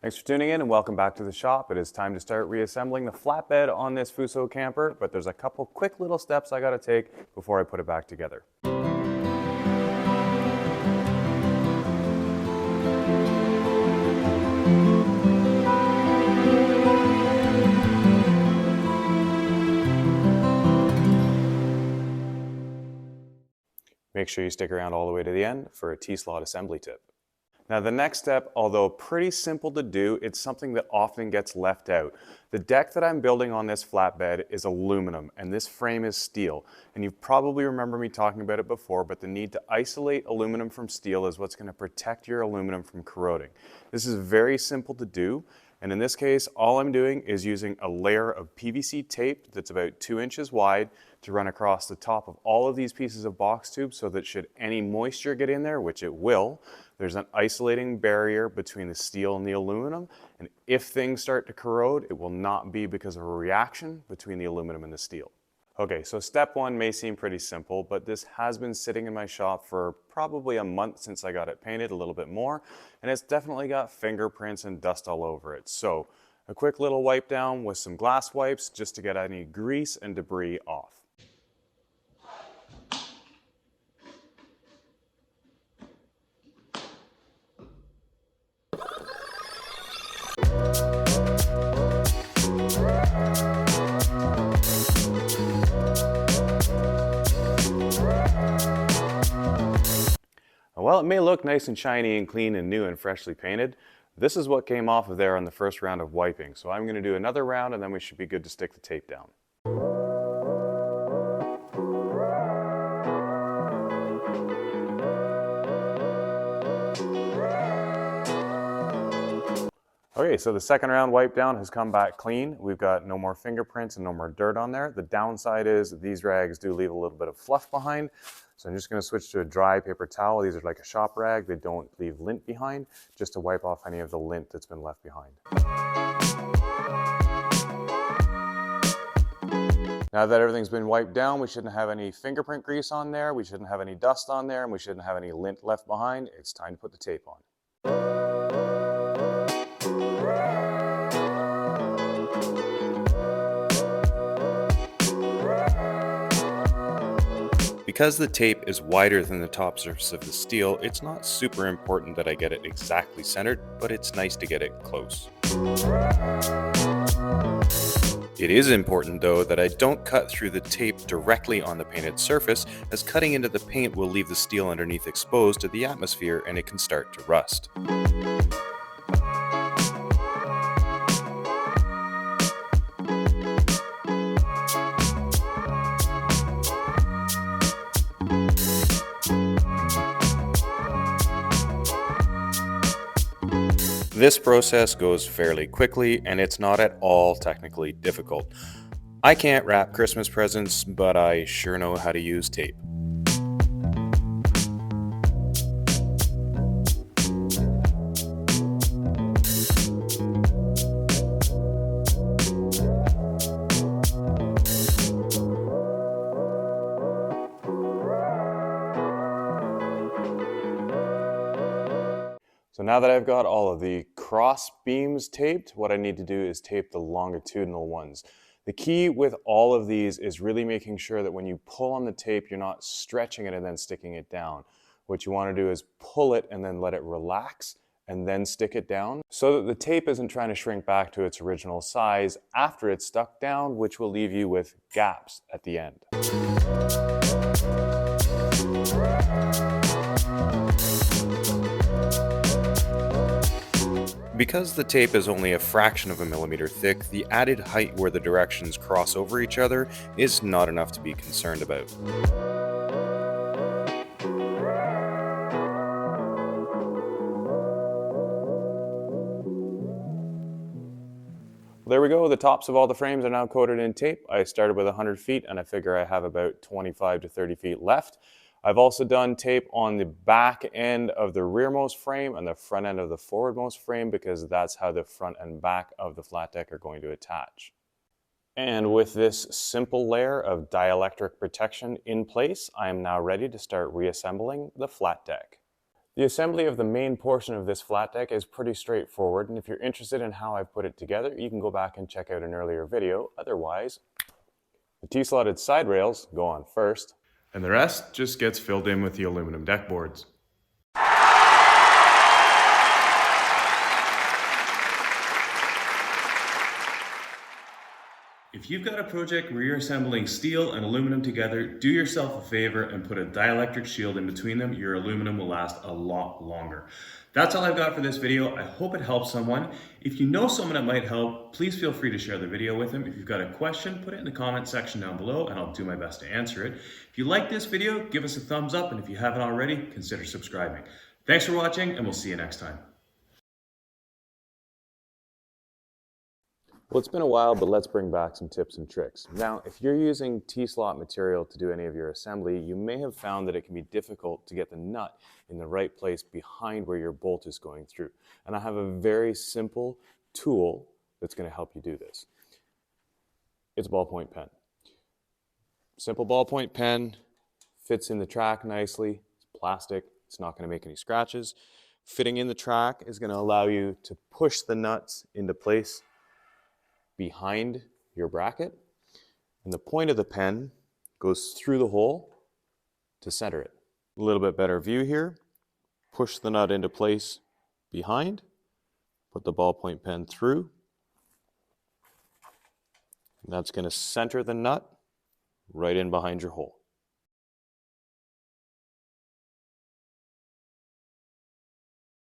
Thanks for tuning in and welcome back to the shop. It is time to start reassembling the flatbed on this Fuso camper, but there's a couple quick little steps I gotta take before I put it back together. Make sure you stick around all the way to the end for a T-slot assembly tip. Now the next step, although pretty simple to do, it's something that often gets left out. The deck that I'm building on this flatbed is aluminum and this frame is steel. And you probably remember me talking about it before, but the need to isolate aluminum from steel is what's going to protect your aluminum from corroding. This is very simple to do. And in this case, all I'm doing is using a layer of PVC tape that's about 2 inches wide to run across the top of all of these pieces of box tube so that should any moisture get in there, which it will, there's an isolating barrier between the steel and the aluminum. And if things start to corrode, it will not be because of a reaction between the aluminum and the steel. Okay, so step one may seem pretty simple, but this has been sitting in my shop for probably a month since I got it painted, a little bit more, and it's definitely got fingerprints and dust all over it. So a quick little wipe down with some glass wipes just to get any grease and debris off. While it may look nice and shiny and clean and new and freshly painted, this is what came off of there on the first round of wiping. So I'm going to do another round and then we should be good to stick the tape down. Okay, so the second round wipe down has come back clean. We've got no more fingerprints and no more dirt on there. The downside is these rags do leave a little bit of fluff behind. So I'm just going to switch to a dry paper towel. These are like a shop rag. They don't leave lint behind, just to wipe off any of the lint that's been left behind. Now that everything's been wiped down, we shouldn't have any fingerprint grease on there, we shouldn't have any dust on there, and we shouldn't have any lint left behind. It's time to put the tape on. Because the tape is wider than the top surface of the steel, it's not super important that I get it exactly centered, but it's nice to get it close. It is important though that I don't cut through the tape directly on the painted surface, as cutting into the paint will leave the steel underneath exposed to the atmosphere and it can start to rust. This process goes fairly quickly and it's not at all technically difficult. I can't wrap Christmas presents, but I sure know how to use tape. So now that I've got all of the cross beams taped, what I need to do is tape the longitudinal ones. The key with all of these is really making sure that when you pull on the tape, you're not stretching it and then sticking it down. What you want to do is pull it and then let it relax and then stick it down so that the tape isn't trying to shrink back to its original size after it's stuck down, which will leave you with gaps at the end. Because the tape is only a fraction of a millimeter thick, the added height where the directions cross over each other is not enough to be concerned about. There we go, the tops of all the frames are now coated in tape. I started with 100 feet and I figure I have about 25 to 30 feet left. I've also done tape on the back end of the rearmost frame and the front end of the forwardmost frame because that's how the front and back of the flat deck are going to attach. And with this simple layer of dielectric protection in place, I am now ready to start reassembling the flat deck. The assembly of the main portion of this flat deck is pretty straightforward, and if you're interested in how I've put it together, you can go back and check out an earlier video. Otherwise, the T-slotted side rails go on first, and the rest just gets filled in with the aluminum deck boards. If you've got a project where you're assembling steel and aluminum together, do yourself a favor and put a dielectric shield in between them. Your aluminum will last a lot longer. That's all I've got for this video. I hope it helps someone. If you know someone that might help, please feel free to share the video with them. If you've got a question, put it in the comment section down below and I'll do my best to answer it. If you like this video, give us a thumbs up, and if you haven't already, consider subscribing. Thanks for watching, and we'll see you next time. Well, it's been a while, but let's bring back some tips and tricks. Now, if you're using T-slot material to do any of your assembly, you may have found that it can be difficult to get the nut in the right place behind where your bolt is going through. And I have a very simple tool that's going to help you do this. It's a ballpoint pen. Simple ballpoint pen, fits in the track nicely, it's plastic, it's not going to make any scratches. Fitting in the track is going to allow you to push the nuts into place behind your bracket, and the point of the pen goes through the hole to center it. A little bit better view here. Push the nut into place behind, put the ballpoint pen through, and that's going to center the nut right in behind your hole.